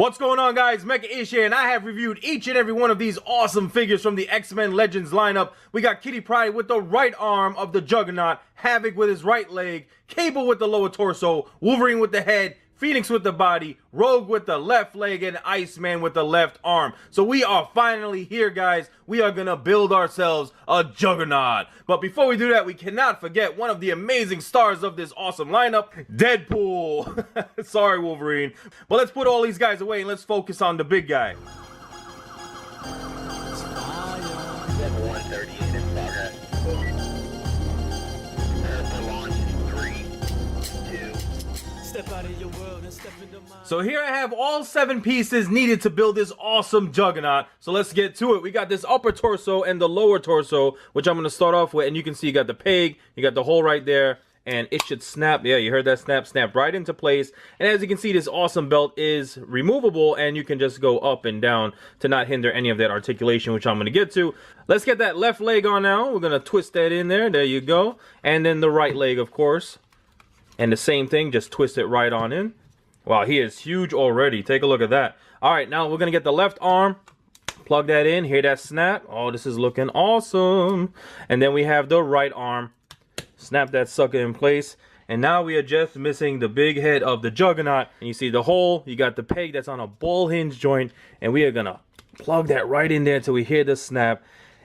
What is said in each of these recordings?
What's going on, guys? Mecha Ish here, and I have reviewed each and every one of these awesome figures from the X-Men Legends lineup. We got Kitty Pryde with the right arm of the Juggernaut, Havoc with his right leg, Cable with the lower torso, Wolverine with the head, Phoenix with the body, Rogue with the left leg, and Iceman with the left arm. So we are finally here, guys. We are gonna build ourselves a Juggernaut. But before we do that, we cannot forget one of the amazing stars of this awesome lineup, Deadpool. Sorry, Wolverine. But let's put all these guys away and let's focus on the big guy. 138 in progress. Launch in 3, 2. Step out of your world and step into mine. So here I have all 7 pieces needed to build this awesome Juggernaut. So let's get to it. We got this upper torso and the lower torso, which I'm going to start off with. And you can see you got the peg, you got the hole right there, and it should snap. Yeah, you heard that snap right into place. And as you can see, this awesome belt is removable, and you can just go up and down to not hinder any of that articulation, which I'm going to get to. Let's get that left leg on now. We're going to twist that in there. There you go. And then the right leg, of course. And the same thing, just twist it right on in. Wow, he is huge already. Take a look at that. All right, now we're going to get the left arm. Plug that in. Hear that snap? Oh, this is looking awesome. And then we have the right arm. Snap that sucker in place. And now we are just missing the big head of the Juggernaut. And you see the hole. You got the peg that's on a ball hinge joint. And we are going to plug that right in there until we hear the snap.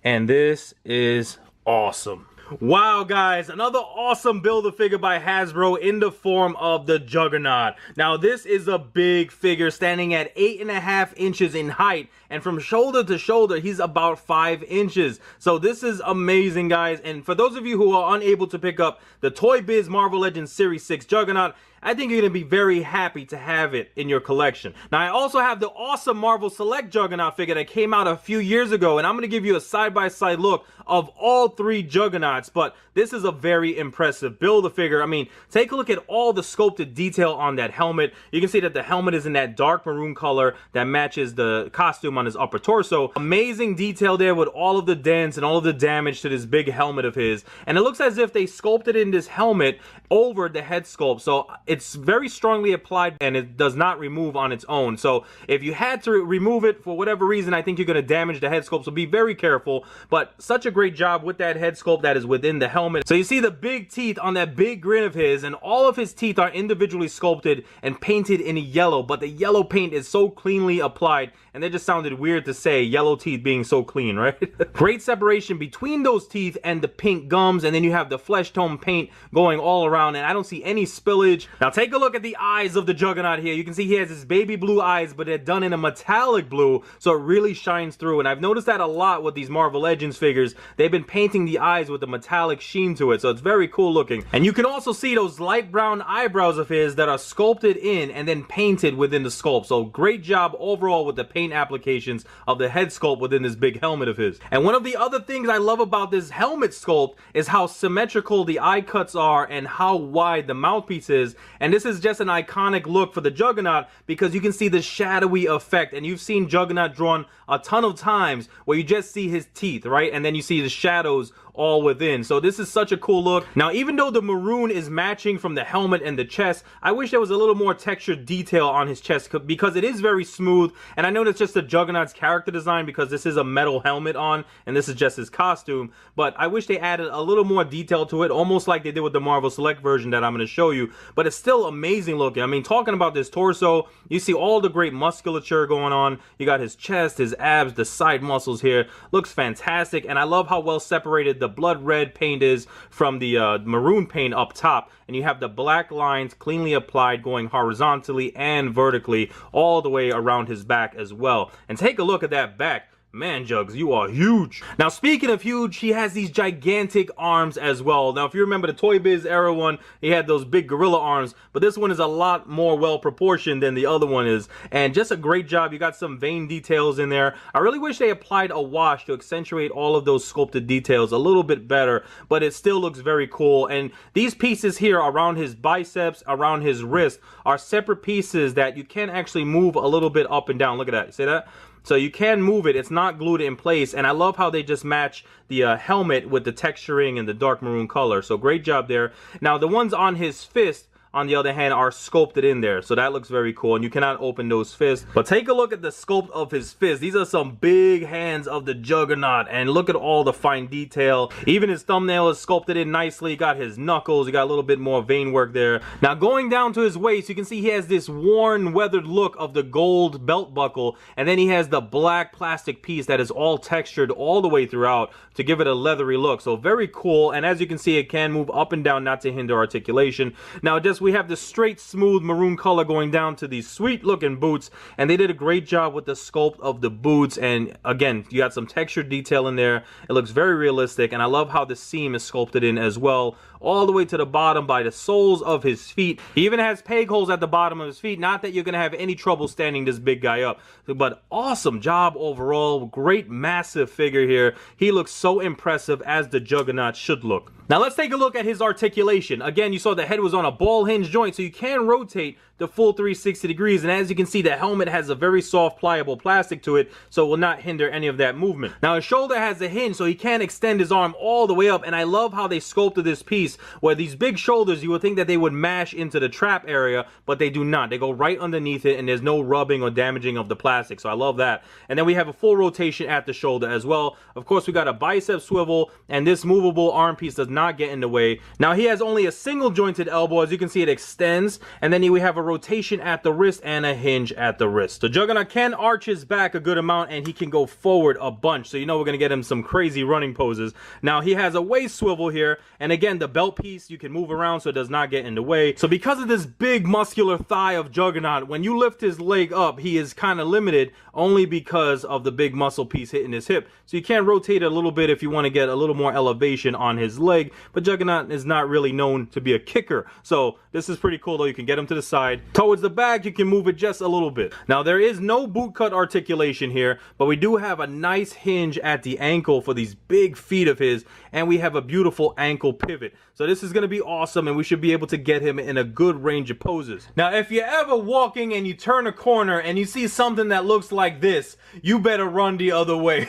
And this is awesome. Wow, guys, another awesome Build-A-Figure by Hasbro in the form of the Juggernaut. Now, this is a big figure standing at 8.5 inches in height, and from shoulder to shoulder, he's about 5 inches. So this is amazing, guys. And for those of you who are unable to pick up the Toy Biz Marvel Legends Series 6 Juggernaut, I think you're going to be very happy to have it in your collection. Now, I also have the awesome Marvel Select Juggernaut figure that came out a few years ago, and I'm going to give you a side-by-side look of all 3 Juggernauts, but this is a very impressive Build-A-Figure. I mean, take a look at all the sculpted detail on that helmet. You can see that the helmet is in that dark maroon color that matches the costume on his upper torso. Amazing detail there with all of the dents and all of the damage to this big helmet of his. And it looks as if they sculpted in this helmet over the head sculpt. So it's very strongly applied and it does not remove on its own. So if you had to remove it for whatever reason, I think you're going to damage the head sculpt. So be very careful. But such a great job with that head sculpt that is within the helmet. So you see the big teeth on that big grin of his, and all of his teeth are individually sculpted and painted in yellow. But the yellow paint is so cleanly applied, and that just sounded weird to say, yellow teeth being so clean, right? Great separation between those teeth and the pink gums, and then you have the flesh tone paint going all around, and I don't see any spillage. Now take a look at the eyes of the Juggernaut here. You can see he has his baby blue eyes, but they're done in a metallic blue, so it really shines through. And I've noticed that a lot with these Marvel Legends figures. They've been painting the eyes with a metallic sheen to it, so it's very cool looking. And you can also see those light brown eyebrows of his that are sculpted in and then painted within the sculpt. So great job overall with the paint applications of the head sculpt within this big helmet of his. And one of the other things I love about this helmet sculpt is how symmetrical the eye cuts are and how wide the mouthpiece is. And this is just an iconic look for the Juggernaut because you can see the shadowy effect, and you've seen Juggernaut drawn a ton of times where you just see his teeth, right? And then you see the shadows all within. So this is such a cool look. Now, even though the maroon is matching from the helmet and the chest, I wish there was a little more textured detail on his chest because it is very smooth. And I know that's just the Juggernaut's character design because this is a metal helmet on and this is just his costume, but I wish they added a little more detail to it, almost like they did with the Marvel Select version that I'm going to show you. But it's still amazing looking. I mean, talking about this torso, you see all the great musculature going on. You got his chest, his abs, the side muscles here. Looks fantastic, and I love how well separated the blood red paint is from the maroon paint up top, and you have the black lines cleanly applied going horizontally and vertically all the way around his back as well. And take a look at that back. Man, Jugs, you are huge. Now, speaking of huge, he has these gigantic arms as well. Now, if you remember the Toy Biz era one, he had those big gorilla arms, but this one is a lot more well proportioned than the other one is. And just a great job. You got some vein details in there. I really wish they applied a wash to accentuate all of those sculpted details a little bit better, but it still looks very cool. And these pieces here around his biceps, around his wrist, are separate pieces that you can actually move a little bit up and down. Look at that. See that? So you can move it. It's not glued in place. And I love how they just match the helmet with the texturing and the dark maroon color. So great job there. Now, the ones on his fist on the other hand, are sculpted in there. So that looks very cool, and you cannot open those fists. But take a look at the sculpt of his fists. These are some big hands of the Juggernaut, and look at all the fine detail. Even his thumbnail is sculpted in nicely. He got his knuckles. He got a little bit more vein work there. Now, going down to his waist, you can see he has this worn, weathered look of the gold belt buckle, and then he has the black plastic piece that is all textured all the way throughout to give it a leathery look. So very cool, and as you can see, it can move up and down not to hinder articulation. Now, just we have the straight, smooth maroon color going down to these sweet looking boots, and they did a great job with the sculpt of the boots. And again, you got some textured detail in there. It looks very realistic, and I love how the seam is sculpted in as well, all the way to the bottom by the soles of his feet. He even has peg holes at the bottom of his feet. Not that you're gonna have any trouble standing this big guy up, but awesome job overall. Great massive figure here. He looks so impressive, as the Juggernaut should look. Now let's take a look at his articulation. Again, you saw the head was on a ball hinge joint, so you can rotate the full 360 degrees, and as you can see, the helmet has a very soft, pliable plastic to it, so it will not hinder any of that movement. Now his shoulder has a hinge, so he can extend his arm all the way up, and I love how they sculpted this piece, where these big shoulders, you would think that they would mash into the trap area, but they do not. They go right underneath it, and there's no rubbing or damaging of the plastic, so I love that. And then we have a full rotation at the shoulder as well. Of course, we got a bicep swivel, and this movable arm piece does not get in the way. Now he has only a single jointed elbow. As you can see, it extends, and then we have a rotation at the wrist and a hinge at the wrist. The Juggernaut can arch his back a good amount, and he can go forward a bunch, so you know we're gonna get him some crazy running poses. Now he has a waist swivel here, and again, the belt piece you can move around so it does not get in the way. So because of this big muscular thigh of Juggernaut, when you lift his leg up, he is kind of limited only because of the big muscle piece hitting his hip. So you can rotate it a little bit if you want to get a little more elevation on his leg, but Juggernaut is not really known to be a kicker. So this is pretty cool though. You can get him to the side. Towards the back, you can move it just a little bit. Now there is no boot cut articulation here, but we do have a nice hinge at the ankle for these big feet of his, and we have a beautiful ankle pivot. So this is going to be awesome, and we should be able to get him in a good range of poses. Now if you're ever walking and you turn a corner and you see something that looks like this, you better run the other way.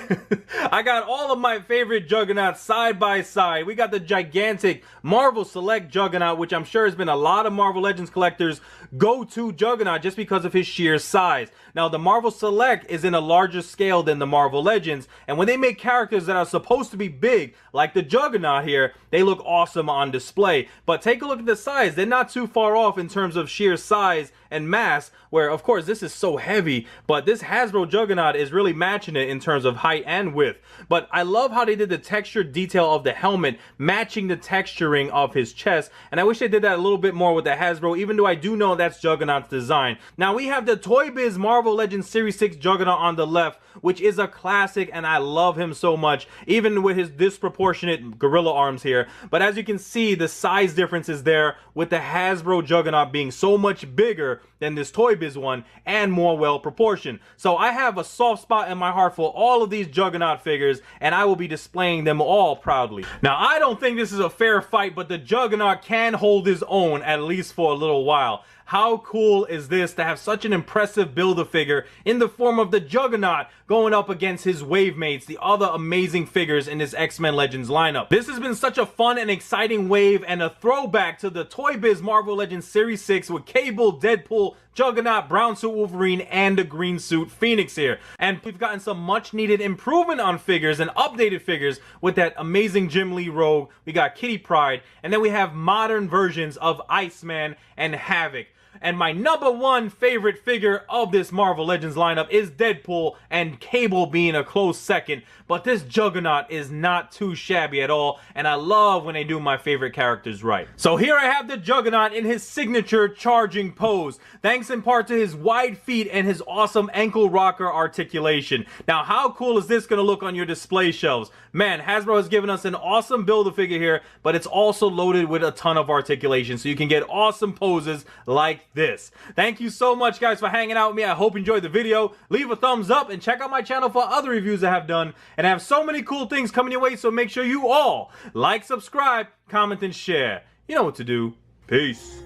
I got all of my favorite Juggernauts side by side. We got the gigantic Marvel Select Juggernaut, which I'm sure has been a lot of Marvel Legends collectors' go-to Juggernaut just because of his sheer size. Now the Marvel Select is in a larger scale than the Marvel Legends, and when they make characters that are supposed to be big, like the Juggernaut here, they look awesome on display. But take a look at the size. They're not too far off in terms of sheer size and mass, where of course this is so heavy, but this Hasbro Juggernaut is really matching it in terms of height and width. But I love how they did the textured detail of the helmet matching the texturing of his chest, and I wish they did that a little bit more with the Hasbro, even though I do know that's Juggernaut's design. Now we have the Toy Biz Marvel Legends Series 6 Juggernaut on the left, which is a classic, and I love him so much, even with his disproportionate gorilla arms here. But as you can see, the size difference is there, with the Hasbro Juggernaut being so much bigger than this Toy Biz one and more well proportioned. So I have a soft spot in my heart for all of these Juggernaut figures, and I will be displaying them all proudly. Now I don't think this is a fair fight, but the Juggernaut can hold his own, at least for a little while. How cool is this to have such an impressive Build-A-Figure in the form of the Juggernaut going up against his wave mates, the other amazing figures in this X-Men Legends lineup. This has been such a fun and exciting wave, and a throwback to the Toy Biz Marvel Legends Series 6 with Cable, Deadpool, Juggernaut, Brown Suit Wolverine, and the Green Suit Phoenix here. And we've gotten some much needed improvement on figures and updated figures with that amazing Jim Lee Rogue. We got Kitty Pryde, and then we have modern versions of Iceman and Havoc. And my #1 favorite figure of this Marvel Legends lineup is Deadpool, and Cable being a close second. But this Juggernaut is not too shabby at all, and I love when they do my favorite characters right. So here I have the Juggernaut in his signature charging pose, thanks in part to his wide feet and his awesome ankle rocker articulation. Now how cool is this going to look on your display shelves? Man, Hasbro has given us an awesome Build-A-Figure here, but it's also loaded with a ton of articulation, so you can get awesome poses like this. Thank you so much guys for hanging out with me. I hope you enjoyed the video. Leave a thumbs up and check out my channel for other reviews I have done, and I have so many cool things coming your way, so make sure you all like, subscribe, comment, and share. You know what to do. Peace.